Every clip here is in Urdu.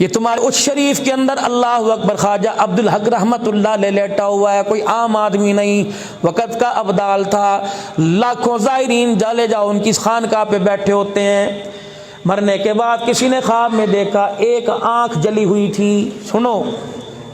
یہ تمہارے اس شریف کے اندر اللہ اکبر خواجہ عبدالحق رحمت اللہ علیہ لیٹا ہوا ہے، کوئی عام آدمی نہیں، وقت کا ابدال تھا، لاکھوں زائرین جالے جاؤ ان کی خانقاہ پہ بیٹھے ہوتے ہیں۔ مرنے کے بعد کسی نے خواب میں دیکھا ایک آنکھ جلی ہوئی تھی، سنو،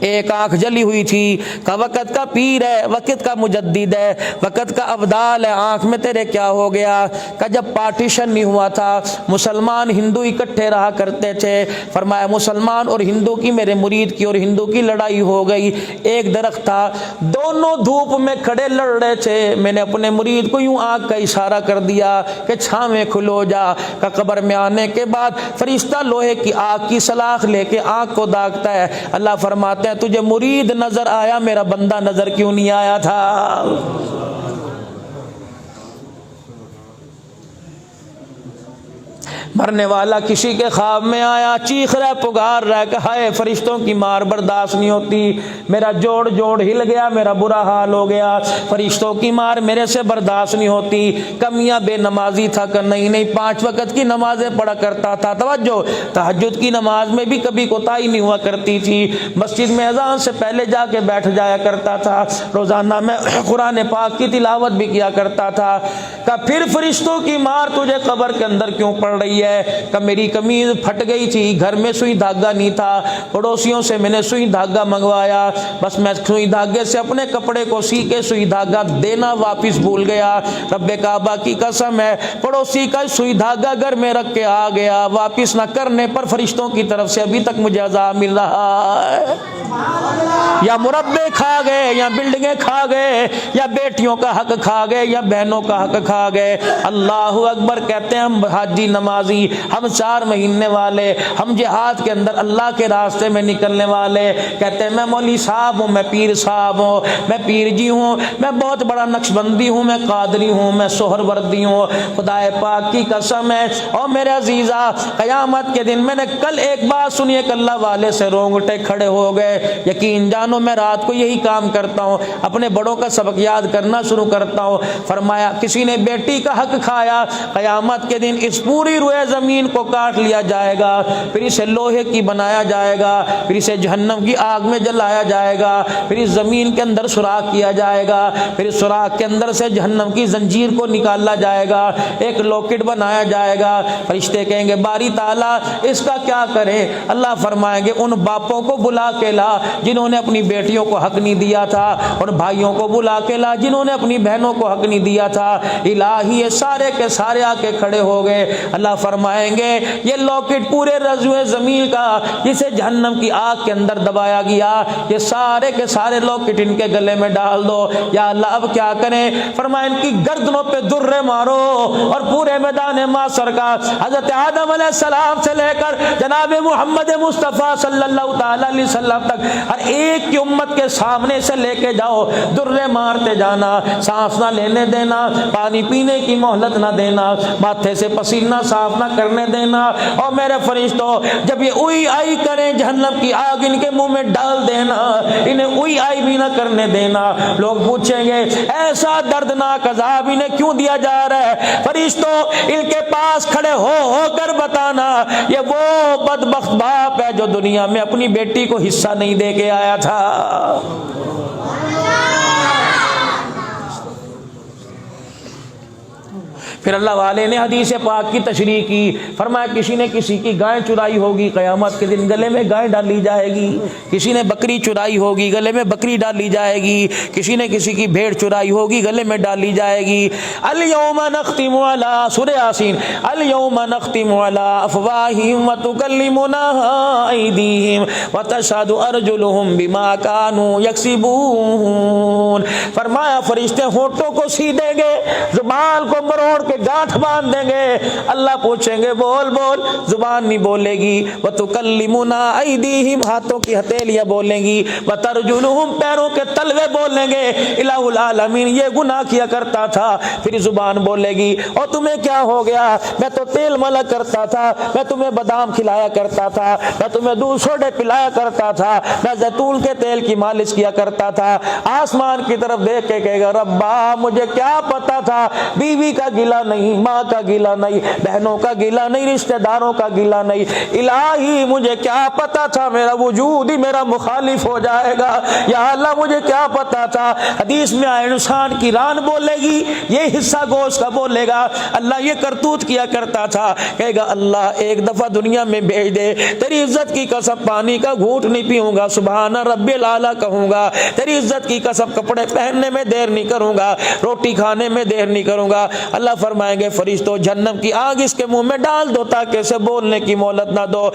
ایک آنکھ جلی ہوئی تھی، کہ وقت کا پیر ہے، وقت کا مجدد ہے، وقت کا ابدال ہے، آنکھ میں تیرے کیا ہو گیا؟ کہ جب پارٹیشن نہیں ہوا تھا، مسلمان ہندو اکٹھے رہا کرتے تھے، فرمایا مسلمان اور ہندو کی، میرے مرید کی اور ہندو کی لڑائی ہو گئی، ایک درخت تھا، دونوں دھوپ میں کھڑے لڑ رہے تھے، میں نے اپنے مرید کو یوں آنکھ کا اشارہ کر دیا کہ چھاں میں کھلو جا، کہ قبر میں آنے کے بعد فرشتہ لوہے کی آگ کی سلاخ لے کے آنکھ کو داغتا ہے، اللہ فرماتے ہیں تجھے مرید نظر آیا، میرا بندہ نظر کیوں نہیں آیا تھا؟ مرنے والا کسی کے خواب میں آیا، چیخ رہا پکار رہا کہ ہائے فرشتوں کی مار برداشت نہیں ہوتی، میرا جوڑ ہل گیا، میرا برا حال ہو گیا، فرشتوں کی مار میرے سے برداشت نہیں ہوتی۔ کمیاں بے نمازی تھا کہ نہیں 5 وقت کی نمازیں پڑھا کرتا تھا، توجہ، تہجد کی نماز میں بھی کبھی کوتاہی نہیں ہوا کرتی تھی، مسجد میں اذان سے پہلے جا کے بیٹھ جایا کرتا تھا، روزانہ میں قرآن پاک کی تلاوت بھی کیا کرتا تھا، کہ پھر فرشتوں کی مار تجھے قبر کے اندر کیوں پڑ رہی ہے؟ کہ میری قمیض پھٹ گئی تھی، گھر میں سوئی دھاگا نہیں تھا، پڑوسیوں سے میں نے سوئی دھاگا منگوایا، بس میں سوئی دھاگے سے اپنے کپڑے کو سی کے سوئی دھاگا دینا واپس بھول گیا، رب کعبہ کی قسم ہے پڑوسی کا سوئی دھاگا گھر میں رکھ کے آ گیا، واپس نہ کرنے پر فرشتوں کی طرف سے ابھی تک مجھے عذاب مل رہا ہے۔ یا مربے کھا گئے، یا بلڈنگیں کھا گئے، یا بیٹیوں کا حق کھا گئے، یا بہنوں کا حق کھا گئے۔ اللہ اکبر کہتے ہیں ہم حاجی نمازی، ہم 4 مہینے والے، ہم جہاد کے اندر اللہ کے راستے میں نکلنے والے، کہتے ہیں میں مولوی صاحب ہوں، میں پیر صاحب ہوں، میں پیر جی ہوں، میں بہت بڑا نقشبندی ہوں، میں قادری ہوں، میں سہر وردی ہوں، خدا پاک کی قسم ہے اور میرے عزیزہ قیامت کے دن میں نے کل ایک بات سنی ہے کہ اللہ والے سے رونگٹے کھڑے ہو گئے، یقین جانو میں رات کو یہی کام کرتا ہوں، اپنے بڑوں کا سبق یاد کرنا شروع کرتا ہوں، فرمایا کسی نے بیٹی کا حق کھایا، قیامت کے دن اس پوری روئے زمین کو کاٹ لیا جائے گا، پھر اسے لوہے کی بنایا جائے گا، پھر اسے جہنم کی آگ میں جلایا جائے گا، پھر اس زمین کے اندر سوراخ کیا جائے گا، پھر اس سوراخ کے اندر سے جہنم کی زنجیر کو نکالا جائے گا، ایک لاکٹ بنایا جائے گا، فرشتے کہیں گے باری تعالیٰ اس کا کیا کریں؟ اللہ فرمائیں گے ان باپوں کو بلا کے لا جنہوں نے اپنی بیٹیوں کو حق نہیں دیا تھا، اور بھائیوں کو بلا کے لا جنہوں نے اپنی بہنوں کو حق نہیں دیا تھا، الہی یہ سارے کے سارے آ کے کھڑے ہو گئے، اللہ فرمائیں گے یہ لاکٹ پورے رضوے زمین کا جسے جہنم کی آگ کے اندر دبایا گیا، یہ سارے کے سارے لاکٹ ان کے گلے میں ڈال دو، یا اللہ اب کیا کریں؟ فرمائیں ان کی گردنوں پہ درے مارو، اور پورے میدان محشر کا حضرت آدم علیہ السلام سے لے کر جناب محمد مصطفیٰ صلی اللہ تعالی علیہ وسلم تک ہر ایک کی امت کے سامنے سے لے کے جاؤ، درے مارتے جانا، سانس نہ لینے دینا، پانی پینے کی مہلت نہ دینا، ماتھے سے پسینہ صاف نہ کرنے دینا، اور میرے فرشتوں جب یہ اوئی آئی کریں جہنم کی آگ ان کے منہ میں ڈال دینا، انہیں اوئی آئی بھی نہ کرنے دینا۔ لوگ پوچھیں گے ایسا دردناک عذاب انہیں کیوں دیا جا رہا ہے؟ فرشتوں ان کے پاس کھڑے ہو کر بتانا یہ وہ بدبخت باپ ہے جو دنیا میں اپنی بیٹی کو حصہ نہیں دے کے آیا تھا۔ پھر اللہ والے نے حدیث پاک کی تشریح کی، فرمایا کسی نے کسی کی گائے چرائی ہوگی، قیامت کے دن گلے میں گائے ڈالی جائے گی، کسی نے بکری چرائی ہوگی گلے میں بکری ڈالی جائے گی، کسی نے کسی کی بھیڑ چرائی ہوگی گلے میں ڈالی جائے گی۔ الیوم نختم علی سورہ یاسین، الیوم نختم علی افواہہم وتکلمنا ایدیہم وتشہد ارجلہم بما کانوا یکسبون۔ فرمایا فرشتے ہونٹوں کو سی دیں گے، زبان کو مروڑ کے گانٹھ باندھ دیں گے، اللہ پوچھیں گے بول بول، زبان نہیں بولے گی، وَتُكَلِّمُنَا أَيْدِيهِمْ ہاتھوں کی ہتھیلیاں بولیں گی، وَتَرْجُلُهُمْ پیروں کے تلوے بولیں گے، الہ العالمین یہ گناہ کیا کرتا تھا، پھر زبان بولے گی اور تمہیں کیا ہو گیا؟ میں تو تیل ملا کرتا تھا، میں تمہیں بادام کھلایا کرتا تھا، میں تمہیں دودھ سوڈے پلایا کرتا تھا، میں زیتون کے تیل کی مالش کیا کرتا تھا۔ آسمان کی طرف دیکھ کے کہے گا ربا مجھے کیا پتا تھا بیوی کا گلہ گیلا نہیں، ماں کا گیلا نہیں، بہنوں کا گیلا نہیں، رشتہ داروں کا گیلا نہیں۔ الہی مجھے کیا پتا تھا میرا وجود ہی میرا مخالف ہو جائے گا، یا اللہ مجھے کیا پتا تھا۔ حدیث میں آئے انسان کی ران بولے گی، یہ حصہ گوشت کا بولے گا، اللہ یہ کرتوت کیا کرتا تھا، کہے گا اللہ ایک دفعہ دنیا میں بھیج دے، تیری عزت کی قسم پانی کا گھونٹ نہیں پیوں گا، سبحان رب العالی کہوں گا، تیری عزت کی قسم کپڑے پہننے میں دیر نہیں کروں گا، روٹی کھانے میں دیر نہیں کروں گا۔ اللہ فرمائیں گے فرشتوں جہنم کی آگ اس کے منہ میں ڈال دو تاکہ اسے بولنے کی مہلت نہ دو۔